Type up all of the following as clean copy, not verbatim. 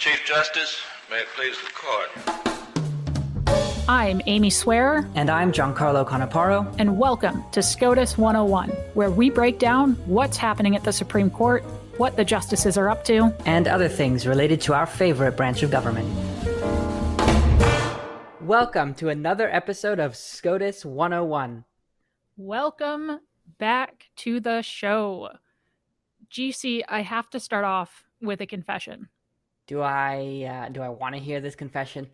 Chief Justice, may it please the court. I'm Amy Swearer. And I'm GianCarlo Canaparo. And welcome to SCOTUS 101, where we break down what's happening at the Supreme Court, what the justices are up to, and other things related to our favorite branch of government. Welcome to another episode of SCOTUS 101. Welcome back to the show. GC, I have to start off with a confession. Do I want to hear this confession?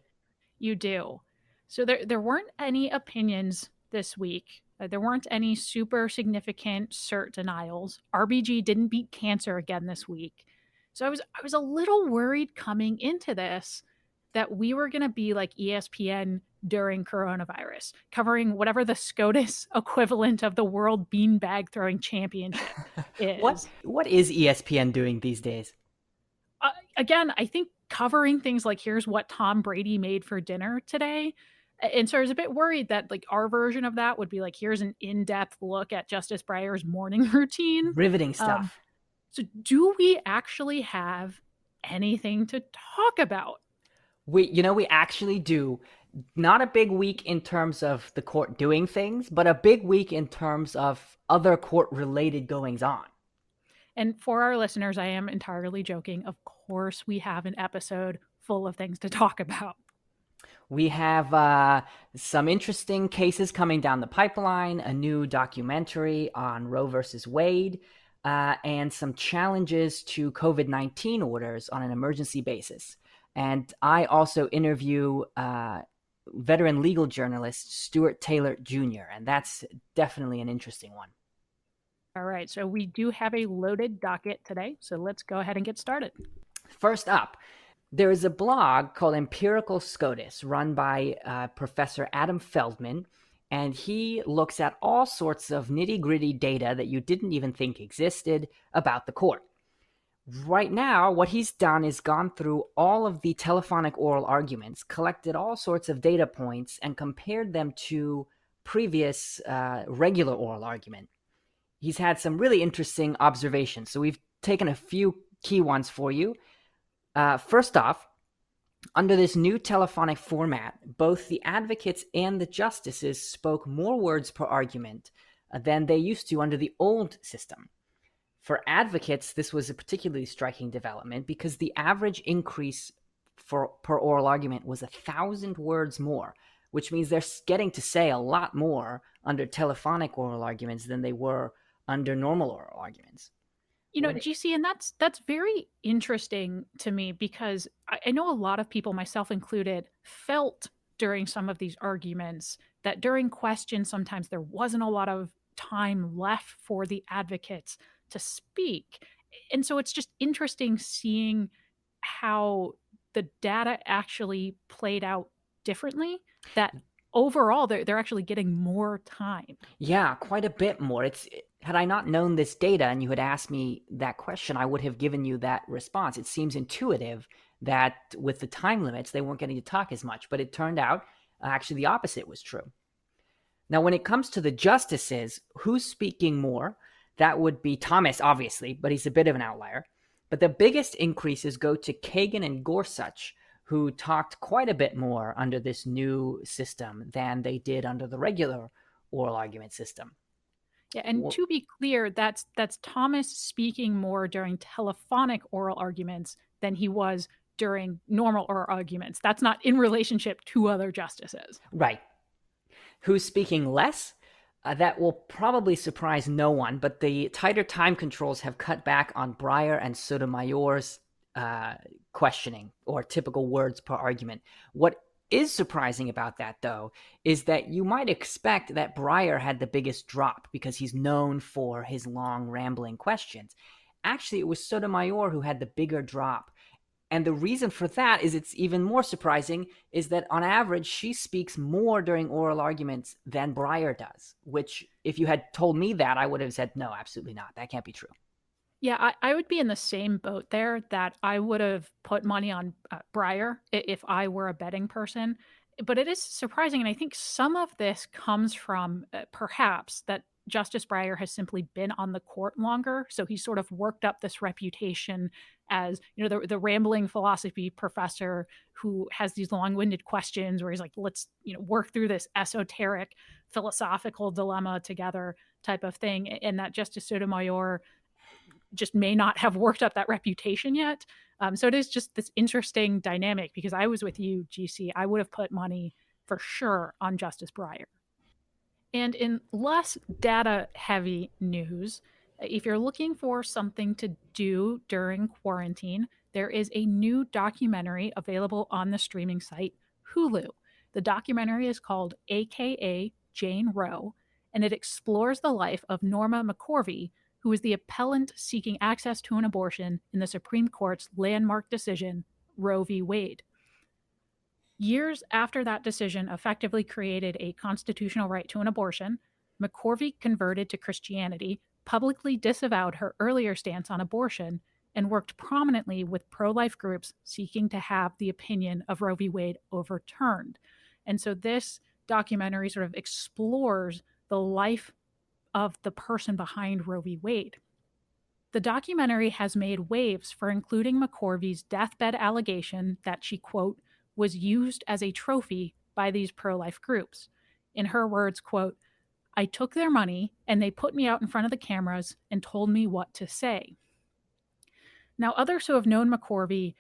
You do. So there weren't any opinions this week. There weren't any super significant cert denials. RBG didn't beat cancer again this week. So I was a little worried coming into this that we were going to be like ESPN during coronavirus, covering whatever the SCOTUS equivalent of the World Beanbag Throwing Championship is. What is ESPN doing these days? Again, I think covering things like here's what Tom Brady made for dinner today. And so I was a bit worried that like our version of that would be like, here's an in-depth look at Justice Breyer's morning routine. Riveting stuff. So do we actually have anything to talk about? We actually do. Not a big week in terms of the court doing things, but a big week in terms of other court-related goings-on. And for our listeners, I am entirely joking. Of course, we have an episode full of things to talk about. We have some interesting cases coming down the pipeline, a new documentary on Roe versus Wade, and some challenges to COVID-19 orders on an emergency basis. And I also interview veteran legal journalist Stuart Taylor Jr., and that's definitely an interesting one. All right, so we do have a loaded docket today, so let's go ahead and get started. First up, there is a blog called Empirical SCOTUS run by Professor Adam Feldman, and he looks at all sorts of nitty-gritty data that you didn't even think existed about the court. Right now, what he's done is gone through all of the telephonic oral arguments, collected all sorts of data points, and compared them to previous regular oral argument. He's had some really interesting observations, so we've taken a few key ones for you. First off, under this new telephonic format, both the advocates and the justices spoke more words per argument than they used to under the old system. For advocates, this was a particularly striking development because the average increase per oral argument was 1,000 words more, which means they're getting to say a lot more under telephonic oral arguments than they were under normal oral arguments. You know, GC, and that's very interesting to me because I know a lot of people, myself included, felt during some of these arguments that during questions, sometimes there wasn't a lot of time left for the advocates to speak. And so it's just interesting seeing how the data actually played out differently, that overall they're actually getting more time. Yeah, quite a bit more. Had I not known this data and you had asked me that question, I would have given you that response. It seems intuitive that with the time limits, they weren't getting to talk as much, but it turned out actually the opposite was true. Now, when it comes to the justices, who's speaking more? That would be Thomas, obviously, but he's a bit of an outlier. But the biggest increases go to Kagan and Gorsuch, who talked quite a bit more under this new system than they did under the regular oral argument system. Yeah, and to be clear, that's Thomas speaking more during telephonic oral arguments than he was during normal oral arguments. That's not in relationship to other justices. Right. Who's speaking less? That will probably surprise no one, but the tighter time controls have cut back on Breyer and Sotomayor's questioning, or typical words per argument. What is surprising about that, though, is that you might expect that Breyer had the biggest drop because he's known for his long, rambling questions. Actually, it was Sotomayor who had the bigger drop. And the reason for that is it's even more surprising is that on average, she speaks more during oral arguments than Breyer does, which if you had told me that, I would have said, no, absolutely not. That can't be true. Yeah, I would be in the same boat there, that I would have put money on Breyer if I were a betting person. But it is surprising, and I think some of this comes from perhaps that Justice Breyer has simply been on the court longer. So he's sort of worked up this reputation as, the rambling philosophy professor who has these long-winded questions where he's like, let's, work through this esoteric philosophical dilemma together type of thing. And that Justice Sotomayor just may not have worked up that reputation yet. So it is just this interesting dynamic, because I was with you, GC. I would have put money for sure on Justice Breyer. And in less data heavy news, if you're looking for something to do during quarantine, there is a new documentary available on the streaming site Hulu. The documentary is called AKA Jane Roe, and it explores the life of Norma McCorvey, who is the appellant seeking access to an abortion in the Supreme Court's landmark decision, Roe v. Wade. Years after that decision effectively created a constitutional right to an abortion, McCorvey converted to Christianity, publicly disavowed her earlier stance on abortion, and worked prominently with pro-life groups seeking to have the opinion of Roe v. Wade overturned. And so this documentary sort of explores the life of the person behind Roe v. Wade. The documentary has made waves for including McCorvey's deathbed allegation that she, quote, was used as a trophy by these pro-life groups. In her words, quote, I took their money and they put me out in front of the cameras and told me what to say. Now, others who have known McCorvey,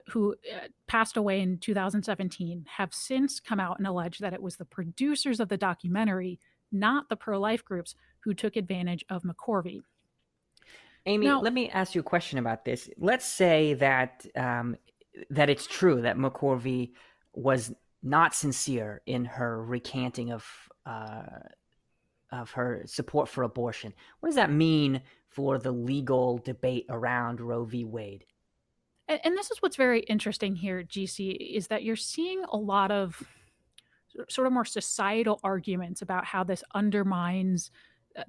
who passed away in 2017, have since come out and alleged that it was the producers of the documentary, not the pro-life groups, who took advantage of McCorvey. Amy, Now, let me ask you a question about this. Let's say that that it's true that McCorvey was not sincere in her recanting of her support for abortion. What does that mean for the legal debate around Roe v. Wade? and this is what's very interesting here, GC, is that you're seeing a lot of sort of more societal arguments about how this undermines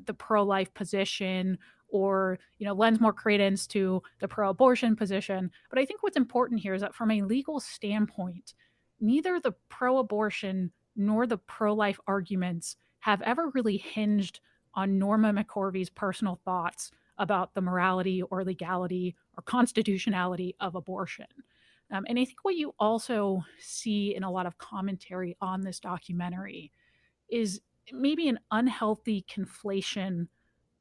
the pro-life position, or lends more credence to the pro-abortion position. But I think what's important here is that from a legal standpoint, neither the pro-abortion nor the pro-life arguments have ever really hinged on Norma McCorvey's personal thoughts about the morality or legality or constitutionality of abortion. And I think what you also see in a lot of commentary on this documentary is maybe an unhealthy conflation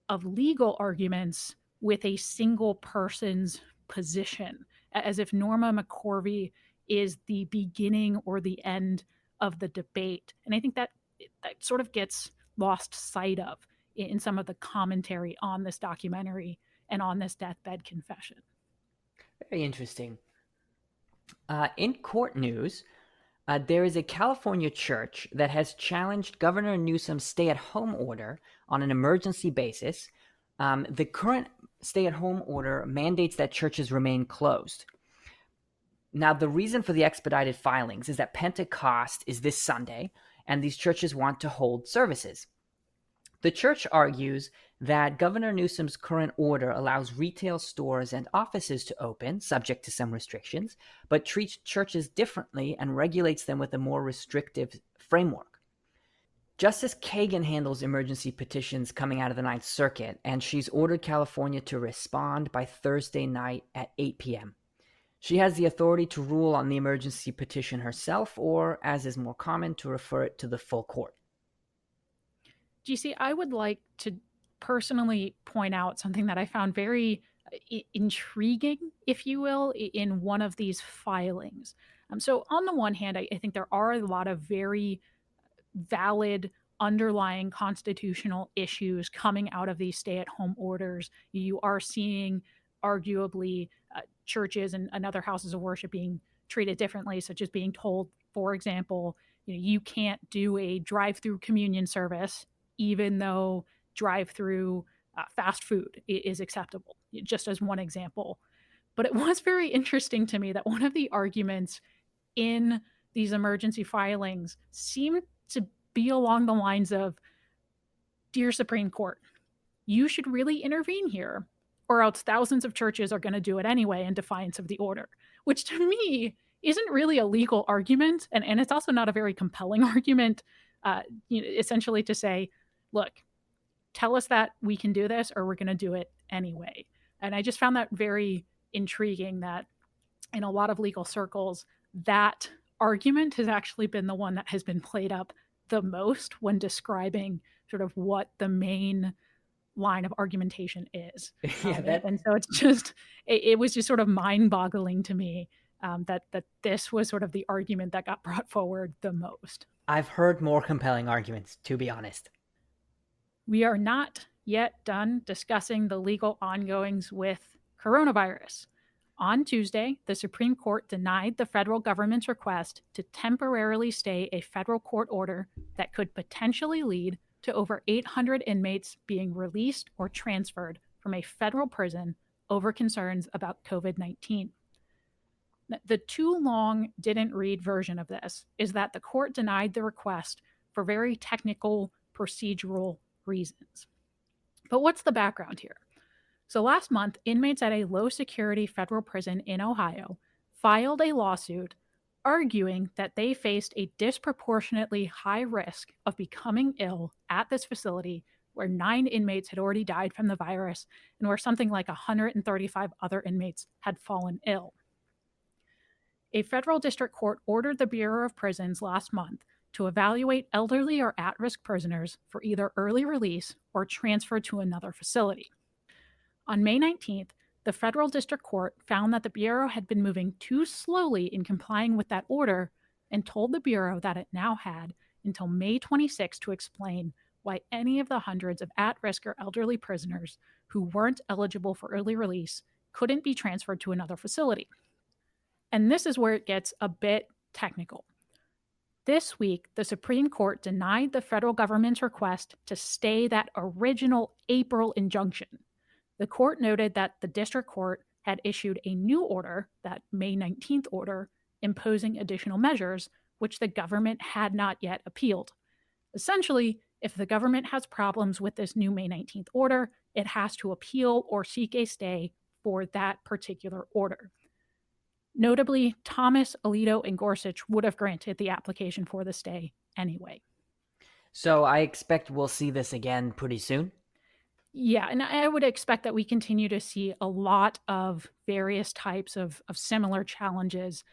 of legal arguments with a single person's position, as if Norma McCorvey is the beginning or the end of the debate. And I think that sort of gets lost sight of in some of the commentary on this documentary and on this deathbed confession. Very interesting. In court news, there is a California church that has challenged Governor Newsom's stay-at-home order on an emergency basis. The current stay-at-home order mandates that churches remain closed. Now, the reason for the expedited filings is that Pentecost is this Sunday, and these churches want to hold services. The church argues that Governor Newsom's current order allows retail stores and offices to open, subject to some restrictions, but treats churches differently and regulates them with a more restrictive framework. Justice Kagan handles emergency petitions coming out of the Ninth Circuit, and she's ordered California to respond by Thursday night at 8 p.m. She has the authority to rule on the emergency petition herself, or, as is more common, to refer it to the full court. GC, I would like to personally point out something that I found very intriguing, if you will, in one of these filings. So on the one hand, I think there are a lot of very valid underlying constitutional issues coming out of these stay-at-home orders. You are seeing arguably churches and other houses of worship being treated differently, such as being told, for example, you can't do a drive-through communion service even though drive-through fast food is acceptable, just as one example. But it was very interesting to me that one of the arguments in these emergency filings seemed to be along the lines of, Dear Supreme Court, you should really intervene here, or else thousands of churches are going to do it anyway in defiance of the order, which to me isn't really a legal argument. And it's also not a very compelling argument, essentially to say, look, tell us that we can do this or we're going to do it anyway. And I just found that very intriguing that in a lot of legal circles, that argument has actually been the one that has been played up the most when describing sort of what the main line of argumentation is. And so it was just sort of mind-boggling to me that this was sort of the argument that got brought forward the most. I've heard more compelling arguments, to be honest. We are not yet done discussing the legal ongoings with coronavirus. On Tuesday, the Supreme Court denied the federal government's request to temporarily stay a federal court order that could potentially lead to over 800 inmates being released or transferred from a federal prison over concerns about COVID-19. The too long didn't read version of this is that the court denied the request for very technical procedural reasons. But what's the background here? So last month, inmates at a low-security federal prison in Ohio filed a lawsuit arguing that they faced a disproportionately high risk of becoming ill at this facility where 9 inmates had already died from the virus and where something like 135 other inmates had fallen ill. A federal district court ordered the Bureau of Prisons last month to evaluate elderly or at-risk prisoners for either early release or transfer to another facility. On May 19th, the federal district court found that the Bureau had been moving too slowly in complying with that order and told the Bureau that it now had until May 26 to explain why any of the hundreds of at-risk or elderly prisoners who weren't eligible for early release couldn't be transferred to another facility. And this is where it gets a bit technical. This week, the Supreme Court denied the federal government's request to stay that original April injunction. The court noted that the district court had issued a new order, that May 19th order, imposing additional measures, which the government had not yet appealed. Essentially, if the government has problems with this new May 19th order, it has to appeal or seek a stay for that particular order. Notably, Thomas, Alito, and Gorsuch would have granted the application for the stay anyway. So I expect we'll see this again pretty soon? Yeah, and I would expect that we continue to see a lot of various types of similar challenges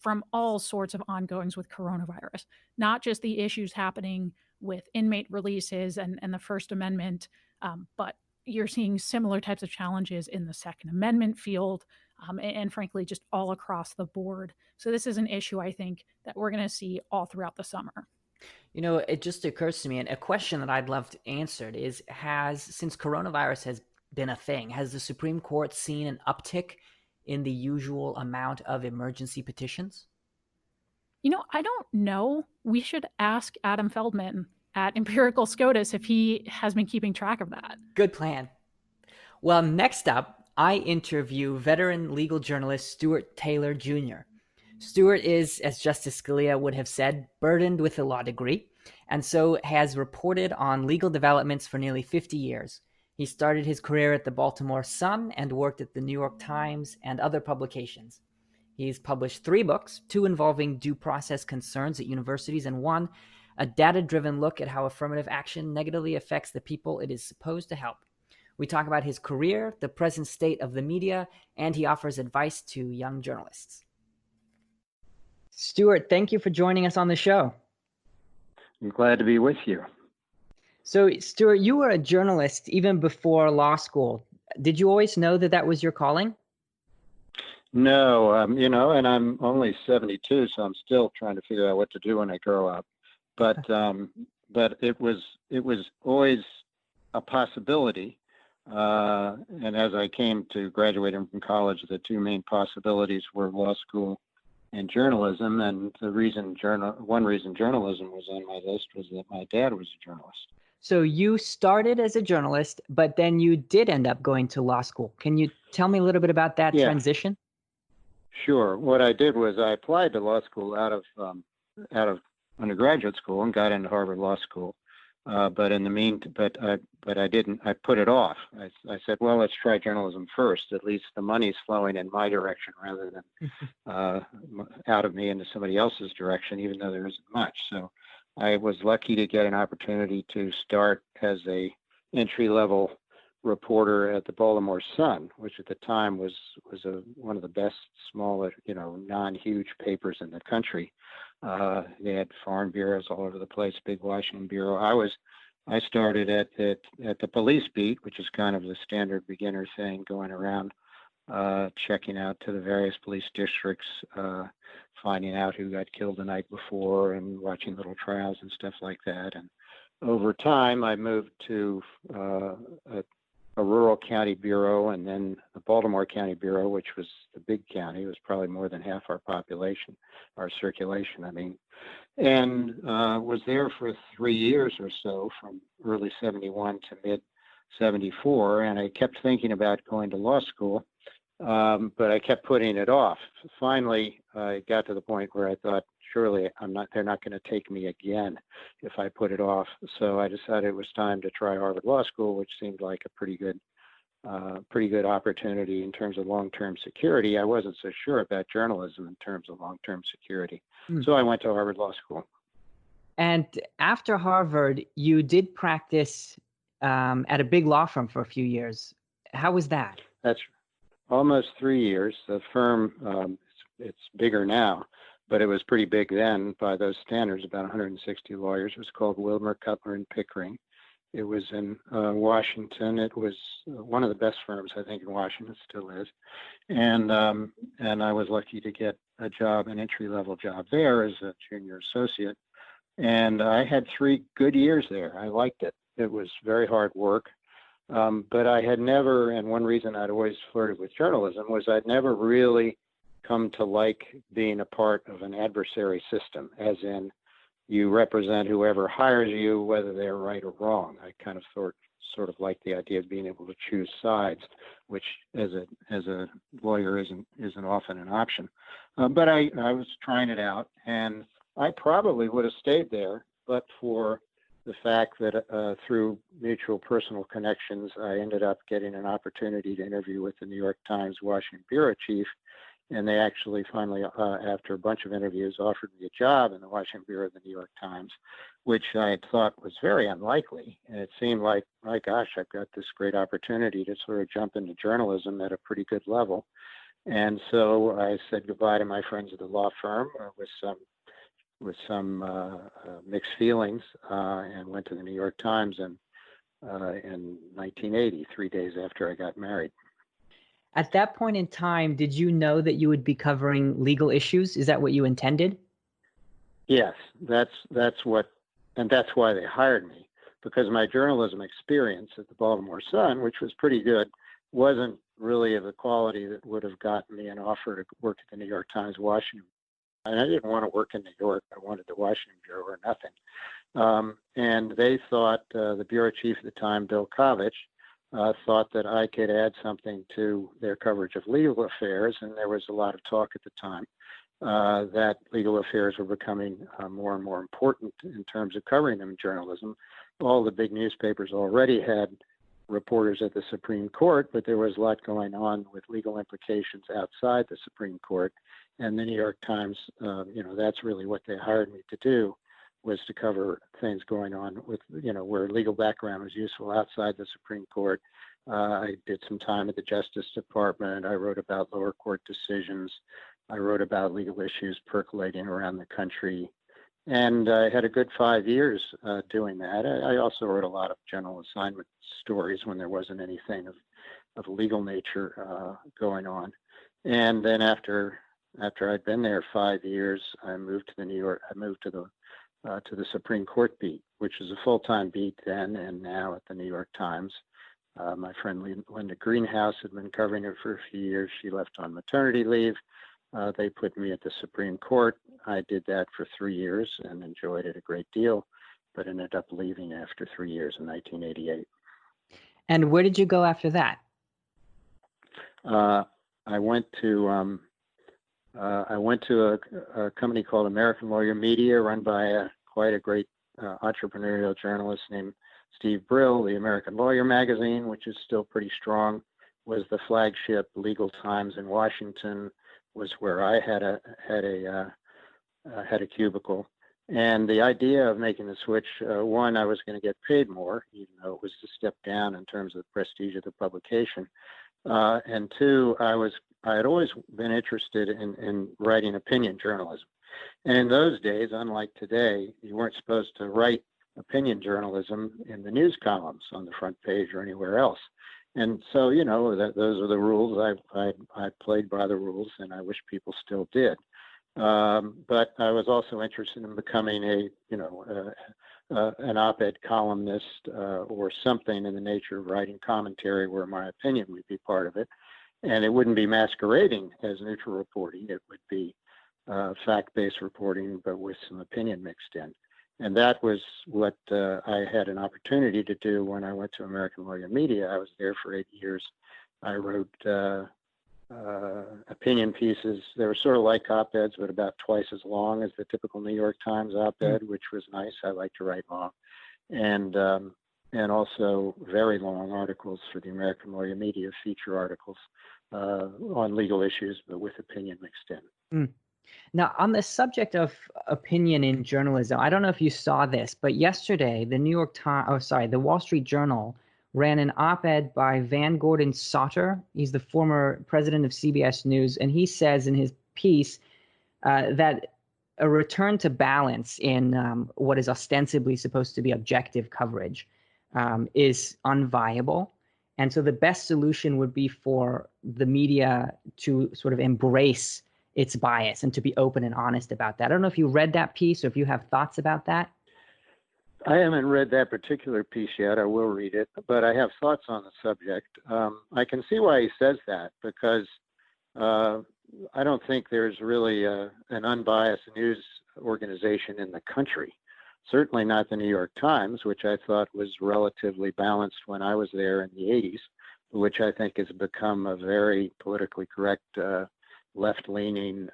from all sorts of ongoings with coronavirus, not just the issues happening with inmate releases and the First Amendment, but you're seeing similar types of challenges in the Second Amendment field, and frankly, just all across the board. So this is an issue, I think, that we're going to see all throughout the summer. You know, it just occurs to me, and a question that I'd love to answer is, since coronavirus has been a thing, has the Supreme Court seen an uptick in the usual amount of emergency petitions? You know, I don't know. We should ask Adam Feldman at Empirical SCOTUS if he has been keeping track of that. Good plan. Well, next up, I interview veteran legal journalist Stuart Taylor Jr. Stuart is, as Justice Scalia would have said, burdened with a law degree, and so has reported on legal developments for nearly 50 years. He started his career at the Baltimore Sun and worked at the New York Times and other publications. He's published 3 books, 2 involving due process concerns at universities, and 1, a data-driven look at how affirmative action negatively affects the people it is supposed to help. We talk about his career, the present state of the media, and he offers advice to young journalists. Stuart, thank you for joining us on the show. I'm glad to be with you. So, Stuart, you were a journalist even before law school. Did you always know that that was your calling? No, and I'm only 72, so I'm still trying to figure out what to do when I grow up. But it was always a possibility. And as I came to graduating from college, the 2 main possibilities were law school and journalism. And one reason journalism was on my list was that my dad was a journalist. So you started as a journalist, but then you did end up going to law school. Can you tell me a little bit about that transition? Sure. What I did was I applied to law school out of undergraduate school and got into Harvard Law School. But in the meantime, but I didn't. I put it off. I said, well, let's try journalism first. At least the money's flowing in my direction rather than out of me into somebody else's direction, even though there isn't much. So I was lucky to get an opportunity to start as a entry-level reporter at the Baltimore Sun, which at the time was one of the best smaller, non-huge papers in the country. They had foreign bureaus all over the place, big Washington bureau. I started at the police beat, which is kind of the standard beginner thing, going around checking out to the various police districts, finding out who got killed the night before and watching little trials and stuff like that. And over time, I moved to a rural county bureau, and then the Baltimore County Bureau, which was the big county. It was probably more than half our population, our circulation, I mean. And was there for 3 years or so, from early 71 to mid 74. And I kept thinking about going to law school, but I kept putting it off. Finally, I got to the point where I thought, surely they're not going to take me again if I put it off. So I decided it was time to try Harvard Law School, which seemed like a pretty good opportunity in terms of long-term security. I wasn't so sure about journalism in terms of long-term security. So I went to Harvard Law School. And after Harvard, you did practice at a big law firm for a few years. How was that? That's almost 3 years. The firm, it's bigger now, but it was pretty big then by those standards, about 160 lawyers. It was called Wilmer, Cutler, and Pickering. It was in Washington. It was one of the best firms, I think, in Washington, still is. And I was lucky to get a job, an entry-level job there as a junior associate. And I had 3 good years there. I liked it. It was very hard work. But I had never, and one reason I'd always flirted with journalism was I'd never really come to like being a part of an adversary system, as in you represent whoever hires you, whether they're right or wrong. I kind of sort of like the idea of being able to choose sides, which as a lawyer isn't often an option. But I was trying it out, and I probably would have stayed there, but for the fact that through mutual personal connections, I ended up getting an opportunity to interview with the New York Times Washington bureau chief. And they actually finally, after a bunch of interviews, offered me a job in the Washington bureau of the New York Times, which I had thought was very unlikely. And it seemed like, my gosh, I've got this great opportunity to sort of jump into journalism at a pretty good level. And so I said goodbye to my friends at the law firm with some mixed feelings, and went to the New York Times in 1980, 3 days after I got married. At that point in time, did you know that you would be covering legal issues? Is that what you intended? Yes, that's why they hired me, because my journalism experience at the Baltimore Sun, which was pretty good, wasn't really of the quality that would have gotten me an offer to work at the New York Times Washington. And I didn't want to work in New York. I wanted the Washington bureau or nothing. And they thought, the bureau chief at the time, Bill Kovich, thought that I could add something to their coverage of legal affairs. And there was a lot of talk at the time that legal affairs were becoming more and more important in terms of covering them in journalism. All the big newspapers already had reporters at the Supreme Court, but there was a lot going on with legal implications outside the Supreme Court. And the New York Times, that's really what they hired me to do, was to cover things going on with, where legal background was useful outside the Supreme Court. I did some time at the Justice Department. I wrote about lower court decisions. I wrote about legal issues percolating around the country. And I had a good 5 years doing that. I also wrote a lot of general assignment stories when there wasn't anything of legal nature going on. And then after I'd been there 5 years, I moved to the Supreme Court beat, which was a full-time beat then and now at the New York Times. My friend Linda Greenhouse had been covering it for a few years. She left on maternity leave. They put me at the Supreme Court. I did that for 3 years and enjoyed it a great deal, but ended up leaving after 3 years in 1988. And where did you go after that? I went to a company called American Lawyer Media, run by quite a great entrepreneurial journalist named Steve Brill. The American Lawyer magazine, which is still pretty strong, was the flagship legal Times in Washington, was where I had a cubicle. And the idea of making the switch, one, I was going to get paid more, even though it was a step down in terms of the prestige of the publication. And two, I had always been interested in writing opinion journalism. And in those days, unlike today, you weren't supposed to write opinion journalism in the news columns on the front page or anywhere else. And so, those are the rules. I played by the rules, and I wish people still did. But I was also interested in becoming an op-ed columnist or something in the nature of writing commentary where my opinion would be part of it. And it wouldn't be masquerading as neutral reporting. It would be fact-based reporting, but with some opinion mixed in. And that was what I had an opportunity to do when I went to American Lawyer Media. I was there for 8 years. I wrote opinion pieces. They were sort of like op-eds, but about twice as long as the typical New York Times op-ed, which was nice. I like to write long. And also very long articles for the American Lawyer Media, feature articles on legal issues, but with opinion mixed in. Now, on the subject of opinion in journalism, I don't know if you saw this, but yesterday, the Wall Street Journal ran an op-ed by Van Gordon Sauter. He's the former president of CBS News, and he says in his piece that a return to balance in what is ostensibly supposed to be objective coverage is unviable. And so the best solution would be for the media to sort of embrace its bias and to be open and honest about that. I don't know if you read that piece or if you have thoughts about that. I haven't read that particular piece yet. I will read it, but I have thoughts on the subject. I can see why he says that, because I don't think there's really an unbiased news organization in the country. Certainly not the New York Times, which I thought was relatively balanced when I was there in the 80s, which I think has become a very politically correct left-leaning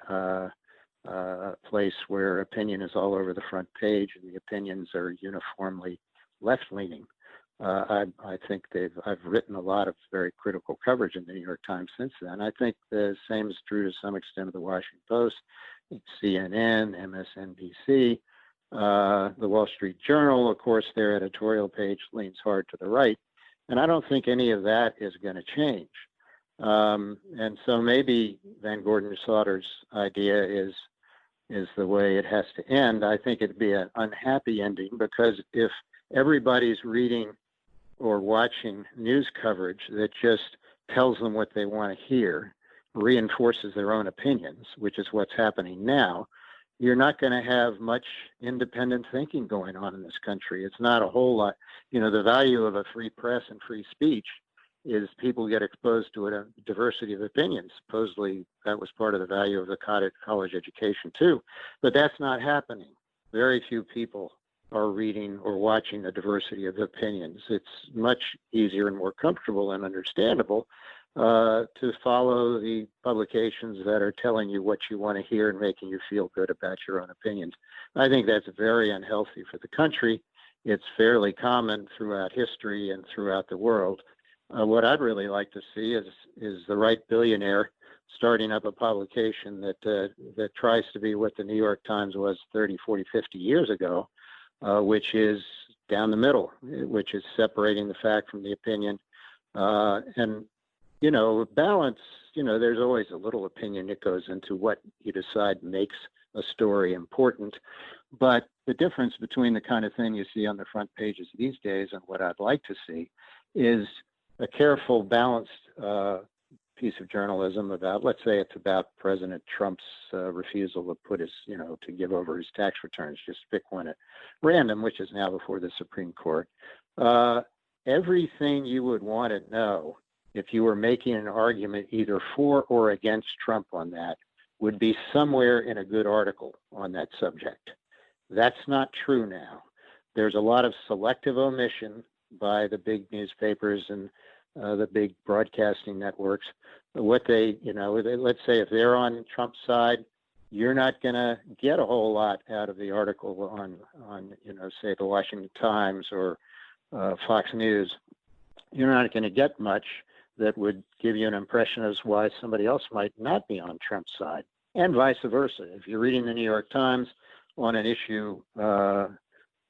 place where opinion is all over the front page and the opinions are uniformly left-leaning. I think I've written a lot of very critical coverage in the New York Times since then. I think the same is true to some extent of the Washington Post, CNN, MSNBC, the Wall Street Journal. Of course, their editorial page leans hard to the right, and I don't think any of that is going to change. And so maybe Van Gordon Sauter's idea is the way it has to end. I think it'd be an unhappy ending, because if everybody's reading or watching news coverage that just tells them what they want to hear, reinforces their own opinions, which is what's happening now, you're not going to have much independent thinking going on in this country. It's not a whole lot. The value of a free press and free speech is people get exposed to a diversity of opinions. Supposedly that was part of the value of the college education too, but that's not happening. Very few people are reading or watching a diversity of opinions. It's much easier and more comfortable and understandable to follow the publications that are telling you what you want to hear and making you feel good about your own opinions. I think that's very unhealthy for the country. It's fairly common throughout history and throughout the world. What I'd really like to see is the right billionaire starting up a publication that tries to be what the New York Times was 30, 40, 50 years ago, which is down the middle, which is separating the fact from the opinion. And, balance, there's always a little opinion that goes into what you decide makes a story important. But the difference between the kind of thing you see on the front pages these days and what I'd like to see is a careful, balanced piece of journalism about, let's say it's about President Trump's refusal to put his, to give over his tax returns, just pick one at random, which is now before the Supreme Court. Everything you would want to know if you were making an argument either for or against Trump on that would be somewhere in a good article on that subject. That's not true now. There's a lot of selective omission by the big newspapers and the big broadcasting networks. What let's say if they're on Trump's side, you're not going to get a whole lot out of the article on say the Washington Times or Fox News. You're not going to get much that would give you an impression as why somebody else might not be on Trump's side, and vice versa. If you're reading the New York Times, on an issue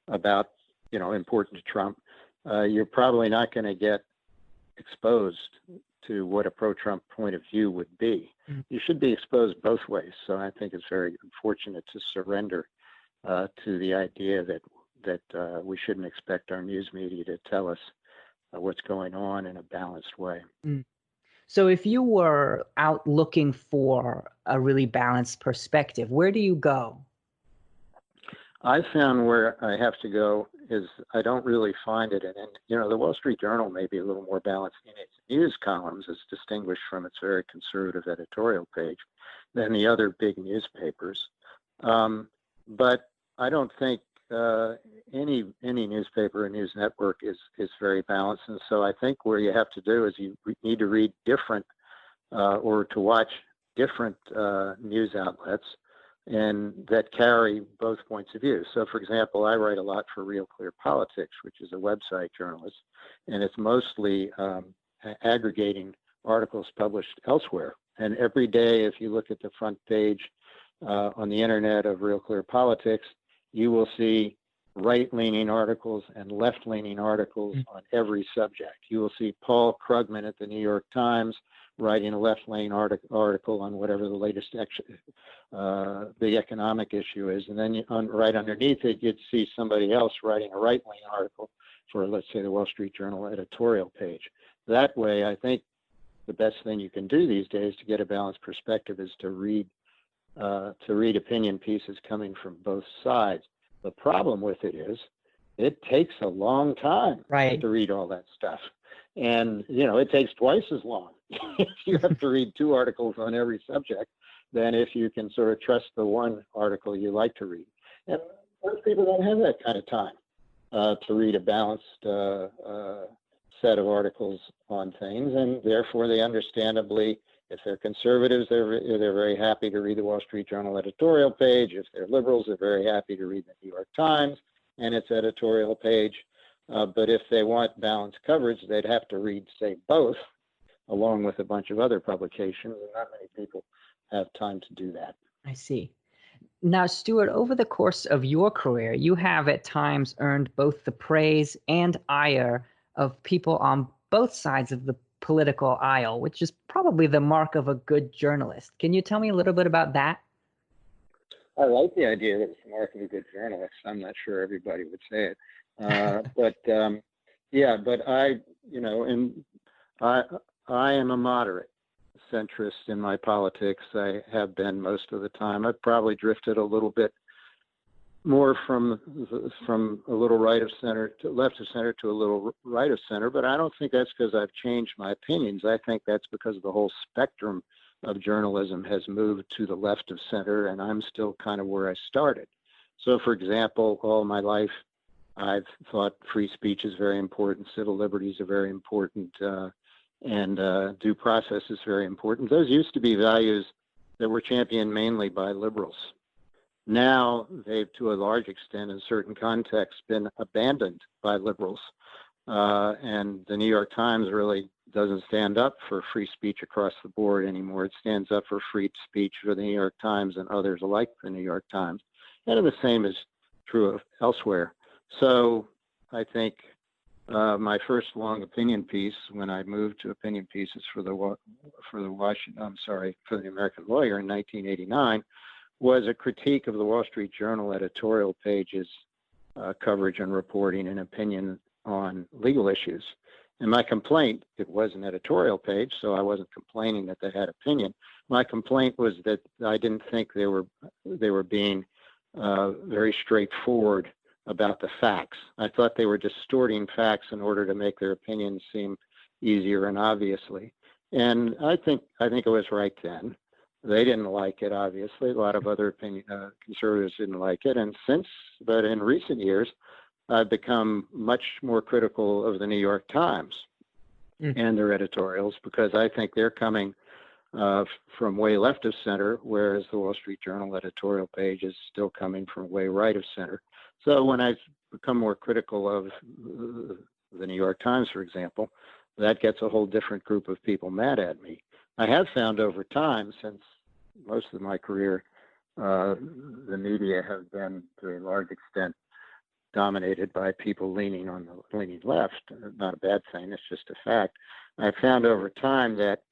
about, important to Trump, you're probably not going to get exposed to what a pro-Trump point of view would be. You should be exposed both ways. So I think it's very unfortunate to surrender to the idea that we shouldn't expect our news media to tell us what's going on in a balanced way. So if you were out looking for a really balanced perspective, where do you go? I found where I have to go is I don't really find it. And the Wall Street Journal may be a little more balanced in its news columns, as distinguished from its very conservative editorial page, than the other big newspapers. But I don't think any newspaper or news network is very balanced. And so I think where you have to do is you need to read different or to watch different news outlets and that carry both points of view. So, for example, I write a lot for Real Clear Politics, which is a website journalist, and it's mostly aggregating articles published elsewhere. And every day, if you look at the front page on the internet of Real Clear Politics, you will see right-leaning articles and left-leaning articles on every subject. You will see Paul Krugman at the New York Times writing a left-leaning article on whatever the latest big economic issue is. And then right underneath it, you'd see somebody else writing a right-leaning article for, let's say, the Wall Street Journal editorial page. That way, I think the best thing you can do these days to get a balanced perspective is to read opinion pieces coming from both sides. The problem with it is it takes a long time to read all that stuff. And, it takes twice as long if you have to read 2 articles on every subject than if you can sort of trust the one article you like to read. And most people don't have that kind of time to read a balanced set of articles on things. And therefore, they understandably, if they're conservatives, they're very happy to read the Wall Street Journal editorial page. If they're liberals, they're very happy to read the New York Times and its editorial page. But if they want balanced coverage, they'd have to read, say, both, along with a bunch of other publications. And not many people have time to do that. I see. Now, Stuart, over the course of your career, you have at times earned both the praise and ire of people on both sides of the political aisle, which is probably the mark of a good journalist. Can you tell me a little bit about that? I like the idea that it's the mark of a good journalist. I'm not sure everybody would say it. But I am a moderate centrist in my politics. I have been most of the time. I've probably drifted a little bit more from a little right of center to left of center to a little right of center, but I don't think that's because I've changed my opinions. I think that's because the whole spectrum of journalism has moved to the left of center, and I'm still kind of where I started. So, for example, all my life, I've thought free speech is very important, civil liberties are very important, and due process is very important. Those used to be values that were championed mainly by liberals. Now they've, to a large extent, in certain contexts, been abandoned by liberals. And the New York Times really doesn't stand up for free speech across the board anymore. It stands up for free speech for the New York Times and others like the New York Times. And the same is true of elsewhere. So I think my first long opinion piece, when I moved to opinion pieces for the American Lawyer in 1989, was a critique of the Wall Street Journal editorial page's coverage and reporting and opinion on legal issues. And my complaint, it was an editorial page, so I wasn't complaining that they had opinion. My complaint was that I didn't think they were being very straightforward about the facts. I thought they were distorting facts in order to make their opinions seem easier and obviously. And I think it was right then. They didn't like it, obviously. A lot of other conservatives didn't like it. But in recent years, I've become much more critical of the New York Times and their editorials, because I think they're coming from way left of center, whereas the Wall Street Journal editorial page is still coming from way right of center. So when I become more critical of the New York Times, for example, that gets a whole different group of people mad at me. I have found over time, since most of my career the media have been, to a large extent, dominated by people leaning left. Not a bad thing. It's just a fact. I found over time that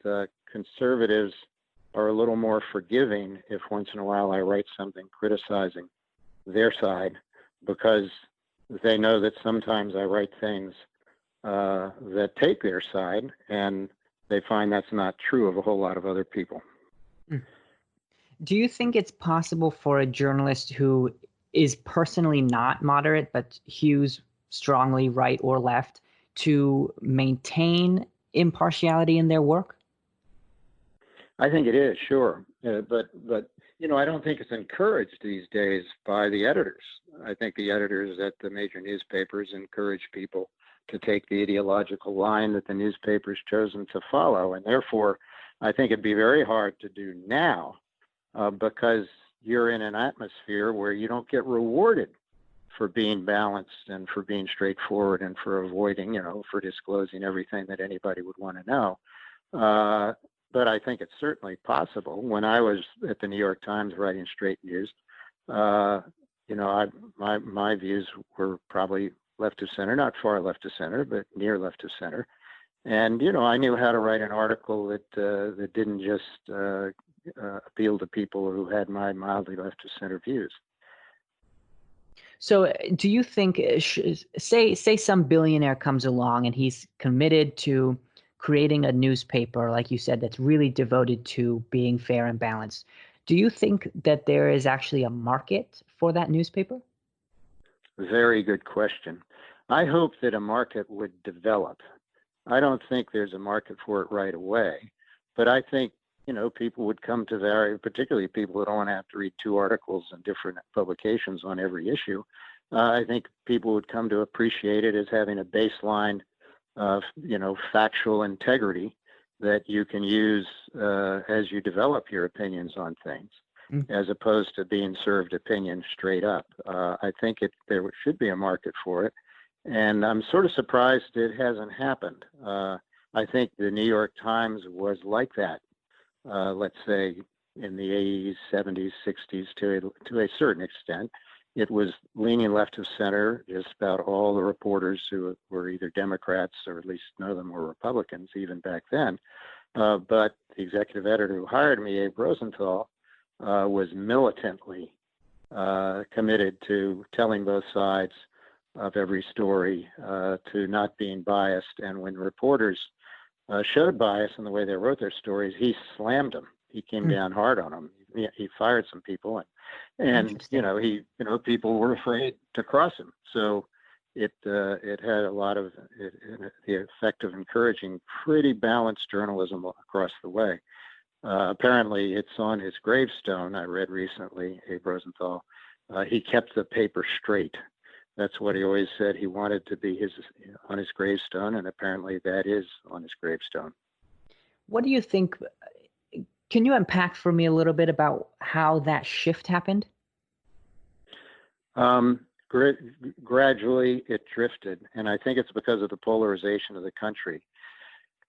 conservatives are a little more forgiving if once in a while I write something criticizing their side, because they know that sometimes I write things that take their side, and they find that's not true of a whole lot of other people. Do you think it's possible for a journalist who is personally not moderate but hews strongly right or left to maintain impartiality in their work? I think it is, sure, but I don't think it's encouraged these days by the editors. I think the editors at the major newspapers encourage people to take the ideological line that the newspaper's chosen to follow, and therefore, I think it'd be very hard to do now because you're in an atmosphere where you don't get rewarded for being balanced and for being straightforward and for avoiding, for disclosing everything that anybody would want to know. But I think it's certainly possible. When I was at the New York Times writing straight news, my views were probably left of center, not far left of center, but near left of center. And, I knew how to write an article that didn't just appeal to people who had my mildly left of center views. So do you think, say some billionaire comes along and he's committed to creating a newspaper, like you said, that's really devoted to being fair and balanced. Do you think that there is actually a market for that newspaper? Very good question. I hope that a market would develop. I don't think there's a market for it right away, but I think, people would come to particularly people who don't want to have to read 2 articles in different publications on every issue. I think people would come to appreciate it as having a baseline of, factual integrity that you can use as you develop your opinions on things, as opposed to being served opinions straight up. I think there should be a market for it, and I'm sort of surprised it hasn't happened. I think the New York Times was like that, let's say in the 80s, 70s, 60s, to a certain extent. It was leaning left of center. Just about all the reporters who were either Democrats or at least none of them were Republicans even back then. But the executive editor who hired me, Abe Rosenthal, was militantly committed to telling both sides of every story, to not being biased. And when reporters showed bias in the way they wrote their stories, he slammed them. He came down hard on them. He fired some people, and people were afraid to cross him. So it had a lot of the effect of encouraging pretty balanced journalism across the way. Apparently, it's on his gravestone. I read recently, Abe Rosenthal. He kept the paper straight. That's what he always said he wanted to be on his gravestone, and apparently that is on his gravestone. What do you think? Can you unpack for me a little bit about how that shift happened? Gradually, it drifted, and I think it's because of the polarization of the country.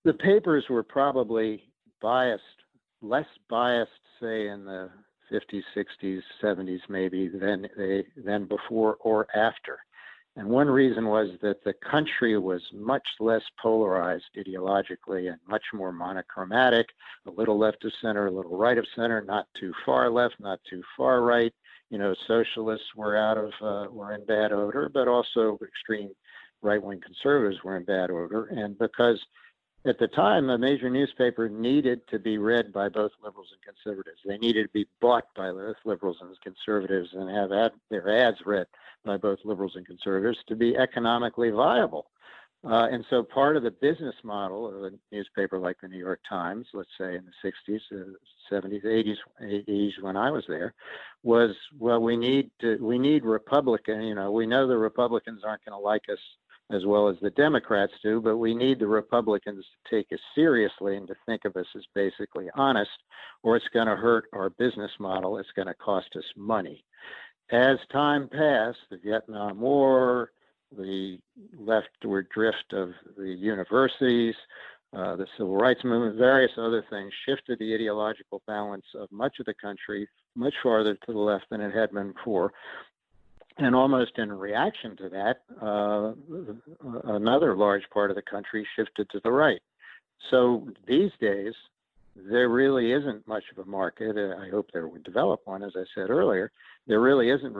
The papers were probably less biased, say, in the 50s, 60s, 70s, maybe, than before or after. And one reason was that the country was much less polarized ideologically and much more monochromatic, a little left of center, a little right of center, not too far left, not too far right. Socialists were were in bad odor, but also extreme right-wing conservatives were in bad odor. And because at the time, a major newspaper needed to be read by both liberals and conservatives. They needed to be bought by both liberals and conservatives and have their ads read by both liberals and conservatives to be economically viable. And so part of the business model of a newspaper like the New York Times, let's say in the 60s, 70s, 80s when I was there, was, well, we need Republican, we know the Republicans aren't going to like us as well as the Democrats do, but we need the Republicans to take us seriously and to think of us as basically honest, or it's going to hurt our business model. It's going to cost us money. As time passed, the Vietnam War, the leftward drift of the universities, the civil rights movement, various other things, shifted the ideological balance of much of the country much farther to the left than it had been before. And almost in reaction to that, another large part of the country shifted to the right. So these days, there really isn't much of a market. I hope there would develop one, as I said earlier. There really isn't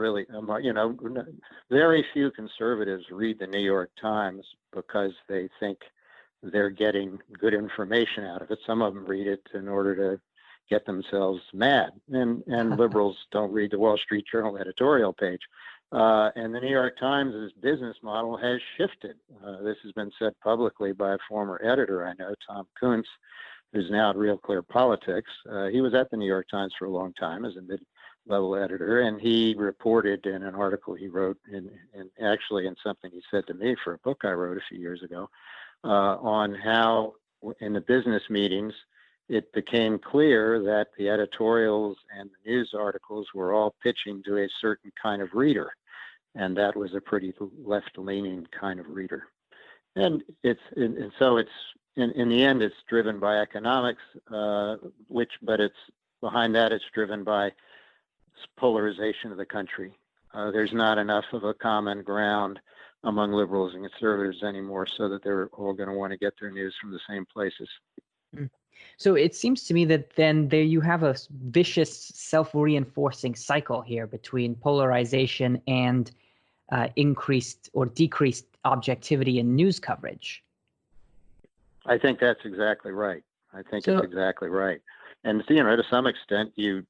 very few conservatives read the New York Times because they think they're getting good information out of it. Some of them read it in order to get themselves mad. And liberals don't read the Wall Street Journal editorial page. And the New York Times' business model has shifted. This has been said publicly by a former editor I know, Tom Kuntz, who's now at Real Clear Politics. He was at the New York Times for a long time as a mid-level editor, and he reported in an article he wrote, and actually in something he said to me for a book I wrote a few years ago, on how in the business meetings it became clear that the editorials and the news articles were all pitching to a certain kind of reader, and that was a pretty left-leaning kind of reader. And so it's in the end, it's driven by economics, but it's behind that, it's driven by polarization of the country. There's not enough of a common ground among liberals and conservatives anymore, so that they're all going to want to get their news from the same places. So it seems to me that then there you have a vicious self-reinforcing cycle here between polarization and increased or decreased objectivity in news coverage. I think that's exactly right. It's exactly right. And to some extent, if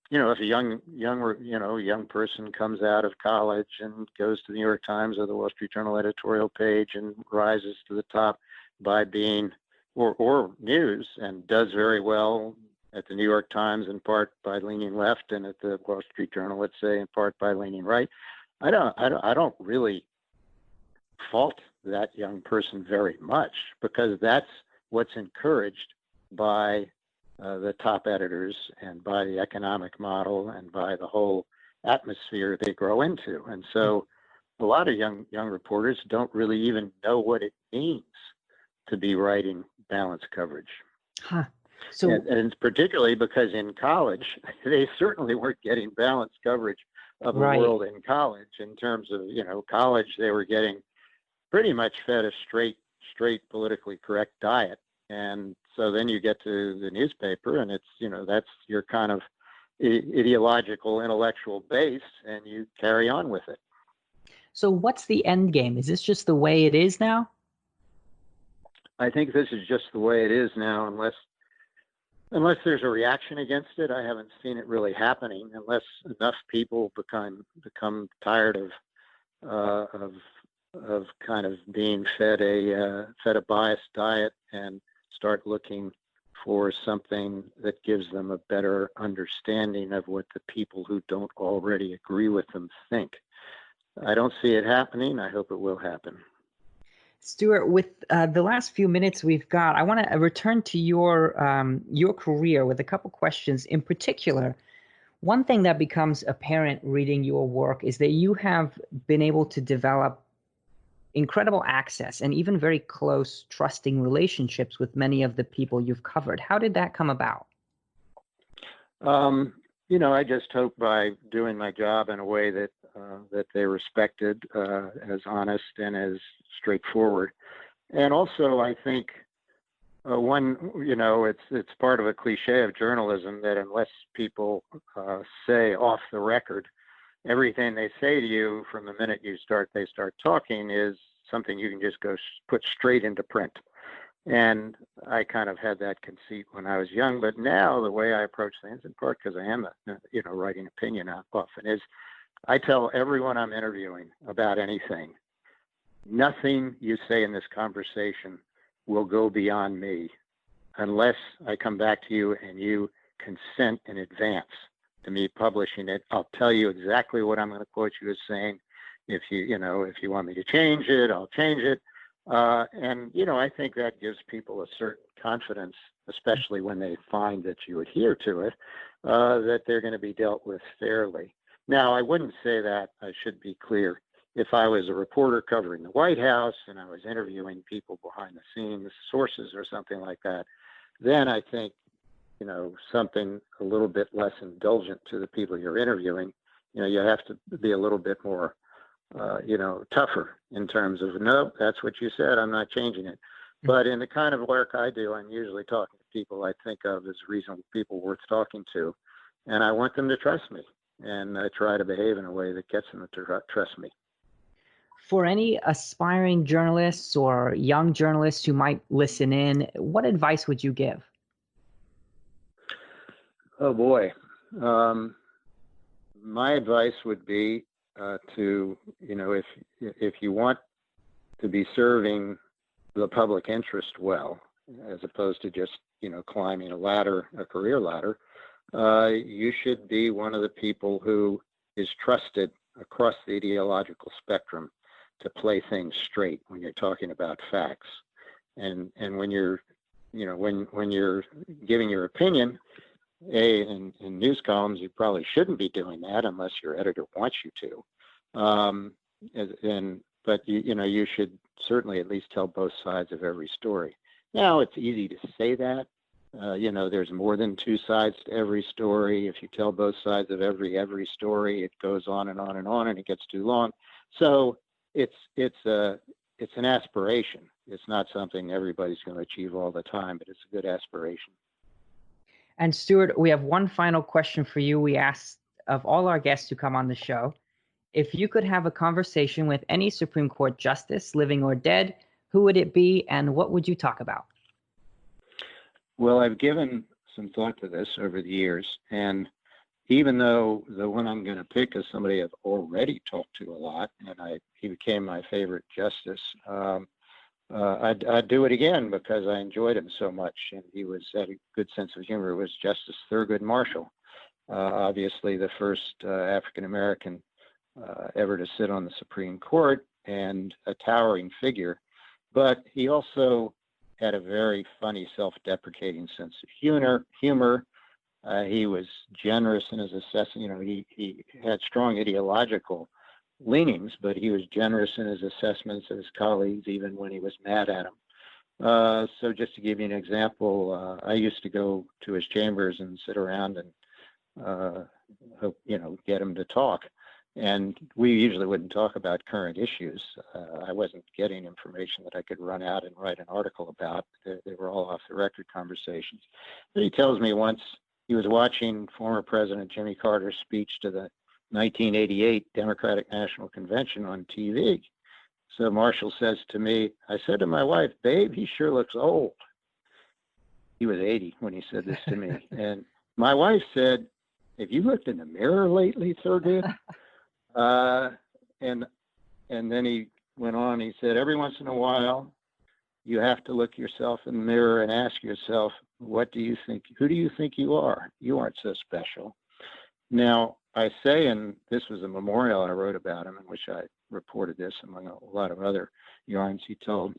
a young person comes out of college and goes to the New York Times or the Wall Street Journal editorial page and rises to the top by being or news and does very well at the New York Times in part by leaning left, and at the Wall Street Journal, let's say, in part by leaning right, I don't really fault that young person very much, because that's what's encouraged by the top editors and by the economic model and by the whole atmosphere they grow into. And so a lot of young reporters don't really even know what it means to be writing balanced coverage. So, and it's particularly because in college, they certainly weren't getting balanced coverage of the world in college. In terms of, college, they were getting pretty much fed a straight politically correct diet. And so then you get to the newspaper, and it's, that's your kind of ideological, intellectual base, and you carry on with it. So what's the end game? Is this just the way it is now? I think this is just the way it is now, unless there's a reaction against it. I haven't seen it really happening, unless enough people become tired of kind of being fed a biased diet and start looking for something that gives them a better understanding of what the people who don't already agree with them think. I don't see it happening. I hope it will happen. Stuart, with the last few minutes we've got, I want to return to your career with a couple questions. In particular, one thing that becomes apparent reading your work is that you have been able to develop incredible access and even very close, trusting relationships with many of the people you've covered. How did that come about? I just hope by doing my job in a way that they respected, as honest and as straightforward. And also, I think it's part of a cliche of journalism that unless people say off the record, everything they say to you from the minute they start talking is something you can just go put straight into print. And I kind of had that conceit when I was young, but now the way I approach things, in part because I am, writing opinion often, is I tell everyone I'm interviewing about anything, nothing you say in this conversation will go beyond me unless I come back to you and you consent in advance to me publishing it. I'll tell you exactly what I'm going to quote you as saying. If you want me to change it, I'll change it. I think that gives people a certain confidence, especially when they find that you adhere to it, that they're going to be dealt with fairly. Now, I wouldn't say that, I should be clear, if I was a reporter covering the White House and I was interviewing people behind the scenes, sources or something like that, then I think, something a little bit less indulgent to the people you're interviewing. You have to be a little bit more, tougher in terms of, no, that's what you said, I'm not changing it. But in the kind of work I do, I'm usually talking to people I think of as reasonable people worth talking to. And I want them to trust me. And I try to behave in a way that gets them to trust me. For any aspiring journalists or young journalists who might listen in, what advice would you give? Oh, boy. My advice would be to, if you want to be serving the public interest well, as opposed to just, climbing a career ladder, you should be one of the people who is trusted across the ideological spectrum to play things straight when you're talking about facts. And when you're, when you're giving your opinion, in news columns, you probably shouldn't be doing that unless your editor wants you to. But you should certainly at least tell both sides of every story. Now, it's easy to say that. There's more than two sides to every story. If you tell both sides of every story, it goes on and on and on, and it gets too long. So it's an aspiration. It's not something everybody's going to achieve all the time, but it's a good aspiration. And Stuart, we have one final question for you. We asked of all our guests who come on the show, if you could have a conversation with any Supreme Court justice, living or dead, who would it be and what would you talk about? Well, I've given some thought to this over the years, and even though the one I'm going to pick is somebody I've already talked to a lot, and he became my favorite justice, I'd do it again because I enjoyed him so much, and he had a good sense of humor. It was Justice Thurgood Marshall, obviously the first African-American ever to sit on the Supreme Court, and a towering figure. But he also had a very funny, self-deprecating sense of humor. He was generous in his assessment. He had strong ideological leanings, but he was generous in his assessments of his colleagues, even when he was mad at them. So just to give you an example, I used to go to his chambers and sit around and get him to talk. And we usually wouldn't talk about current issues. I wasn't getting information that I could run out and write an article about. They were all off the record conversations. But he tells me once he was watching former President Jimmy Carter's speech to the 1988 Democratic National Convention on TV. So Marshall says to me, I said to my wife, babe, he sure looks old. He was 80 when he said this to me. And my wife said, have you looked in the mirror lately, Thurgood? And then he went on, he said, every once in a while, you have to look yourself in the mirror and ask yourself, what do you think? Who do you think you are? You aren't so special. Now, I say, and this was a memorial I wrote about him, in which I reported this among a lot of other yarns he told.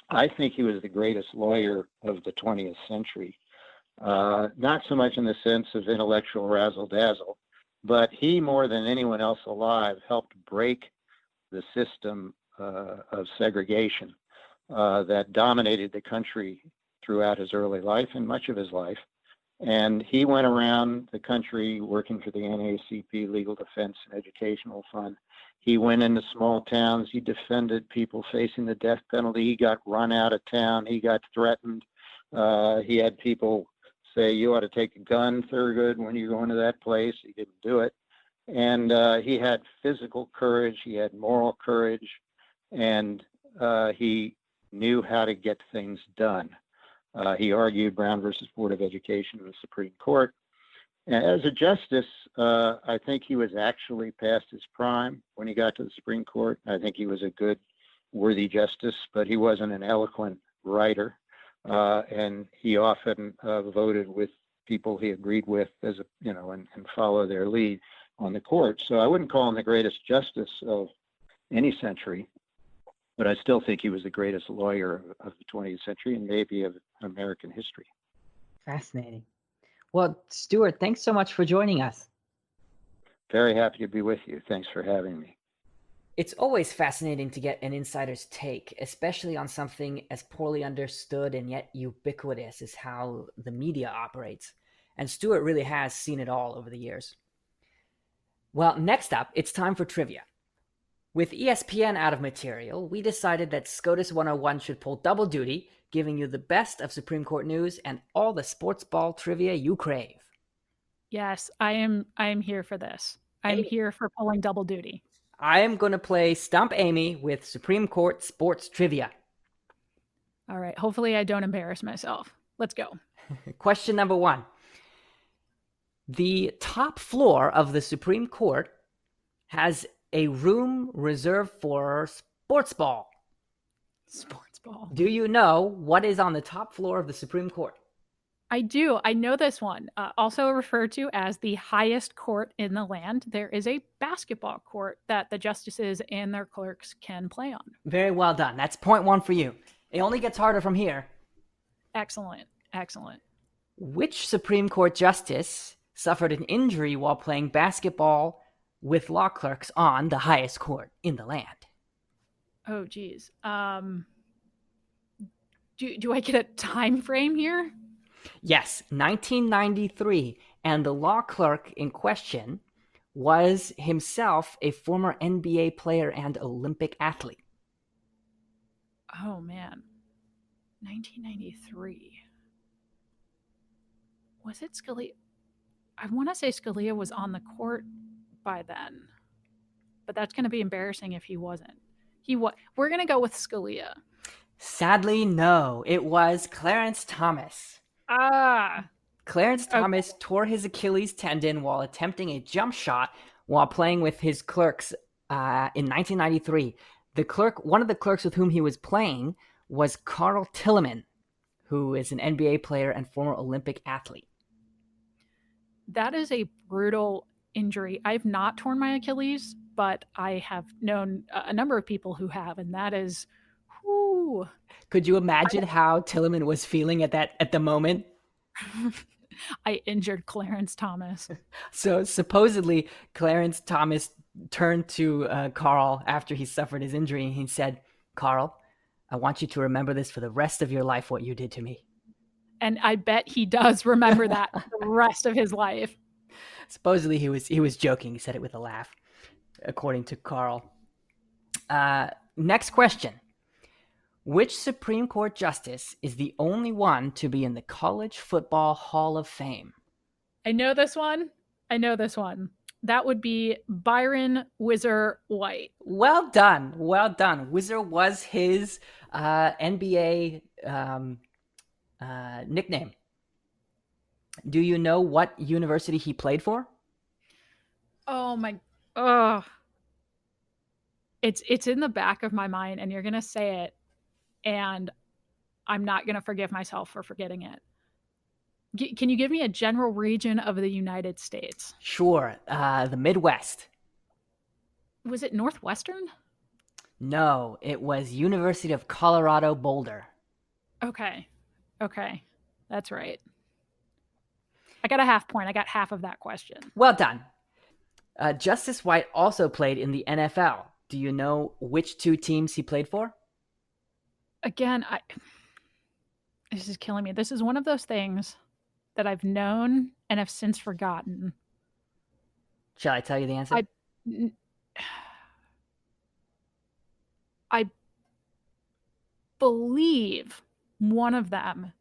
I think he was the greatest lawyer of the 20th century. Not so much in the sense of intellectual razzle-dazzle, but he, more than anyone else alive, helped break the system of segregation that dominated the country throughout his early life and much of his life. And he went around the country working for the NAACP Legal Defense and Educational Fund. He went into small towns. He defended people facing the death penalty. He got run out of town. He got threatened. He had people say, you ought to take a gun, Thurgood, when you go into that place. He didn't do it. And he had physical courage. He had moral courage. And he knew how to get things done. He argued Brown versus Board of Education in the Supreme Court. And as a justice, I think he was actually past his prime when he got to the Supreme Court. I think he was a good, worthy justice, but he wasn't an eloquent writer. And he often voted with people he agreed with and follow their lead on the court. So I wouldn't call him the greatest justice of any century, but I still think he was the greatest lawyer of the 20th century and maybe of American history. Fascinating. Well, Stuart, thanks so much for joining us. Very happy to be with you. Thanks for having me. It's always fascinating to get an insider's take, especially on something as poorly understood and yet ubiquitous as how the media operates. And Stuart really has seen it all over the years. Well, next up, it's time for trivia. With ESPN out of material, we decided that SCOTUS 101 should pull double duty, giving you the best of Supreme Court news and all the sports ball trivia you crave. Yes, I am here for this. I'm here for pulling double duty. I am going to play Stump Amy with Supreme Court sports trivia. All right. Hopefully I don't embarrass myself. Let's go. Question number 1. The top floor of the Supreme Court has a room reserved for sports ball. Sports ball. Do you know what is on the top floor of the Supreme Court? I do. I know this one. Also referred to as the highest court in the land. There is a basketball court that the justices and their clerks can play on. Very well done. That's point 1 for you. It only gets harder from here. Excellent. Excellent. Which Supreme Court justice suffered an injury while playing basketball with law clerks on the highest court in the land? Oh, geez. Do I get a time frame here? Yes, 1993, and the law clerk in question was himself a former NBA player and Olympic athlete. Oh, man. 1993. Was it Scalia? I want to say Scalia was on the court by then, but that's going to be embarrassing if he wasn't. We're going to go with Scalia. Sadly, no. It was Clarence Thomas. Clarence Thomas tore his Achilles tendon while attempting a jump shot while playing with his clerks in 1993. One of the clerks with whom he was playing was Carl Tilleman, who is an NBA player and former Olympic athlete. That is a brutal injury. I've not torn my Achilles, but I have known a number of people who have, and that is, whew. Could you imagine how Tilleman was feeling at the moment? I injured Clarence Thomas. So supposedly Clarence Thomas turned to Carl after he suffered his injury, and he said, "Carl, I want you to remember this for the rest of your life, what you did to me." And I bet he does remember that the rest of his life. Supposedly he was joking. He said it with a laugh, according to Carl. Next question. Which Supreme Court justice is the only one to be in the College Football Hall of Fame? I know this one. That would be Byron Whizzer White. Well done. Whizzer was his NBA nickname. Do you know what university he played for? It's in the back of my mind, and you're gonna say it, and I'm not gonna forgive myself for forgetting it. Can you give me a general region of the United States? Sure. The Midwest. Was it Northwestern? No, it was University of Colorado Boulder. Okay. That's right. I got a half point. I got half of that question. Well done. Justice White also played in the NFL. Do you know which 2 teams he played for? Again, this is killing me. This is one of those things that I've known and have since forgotten. Shall I tell you the answer? I believe one of them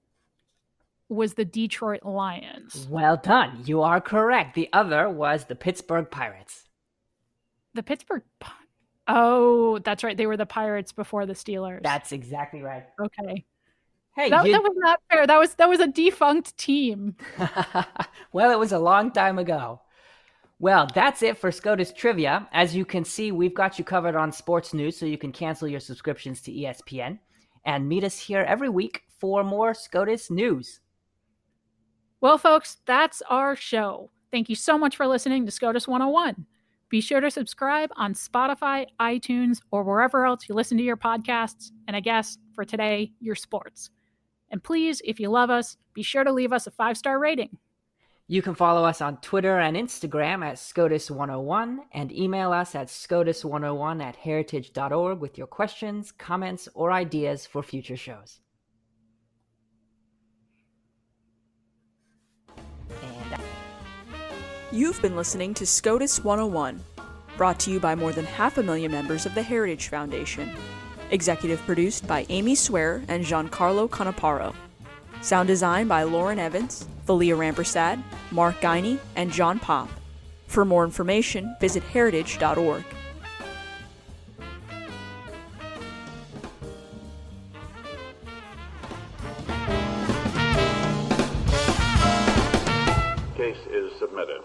was the Detroit Lions. Well done. You are correct. The other was the Pittsburgh Pirates. The Pittsburgh... Oh, that's right. They were the Pirates before the Steelers. That's exactly right. Okay. Hey, that was not fair. That was a defunct team. Well, it was a long time ago. Well, that's it for SCOTUS Trivia. As you can see, we've got you covered on sports news, so you can cancel your subscriptions to ESPN and meet us here every week for more SCOTUS news. Well, folks, that's our show. Thank you so much for listening to SCOTUS 101. Be sure to subscribe on Spotify, iTunes, or wherever else you listen to your podcasts. And I guess for today, your sports. And please, if you love us, be sure to leave us a 5-star rating. You can follow us on Twitter and Instagram at SCOTUS101 and email us at SCOTUS101@heritage.org with your questions, comments, or ideas for future shows. You've been listening to SCOTUS 101, brought to you by more than 500,000 members of the Heritage Foundation. Executive produced by Amy Swear and GianCarlo Canaparo. Sound design by Lauren Evans, Valia Rampersad, Mark Guiney, and John Pop. For more information, visit heritage.org. Case is submitted.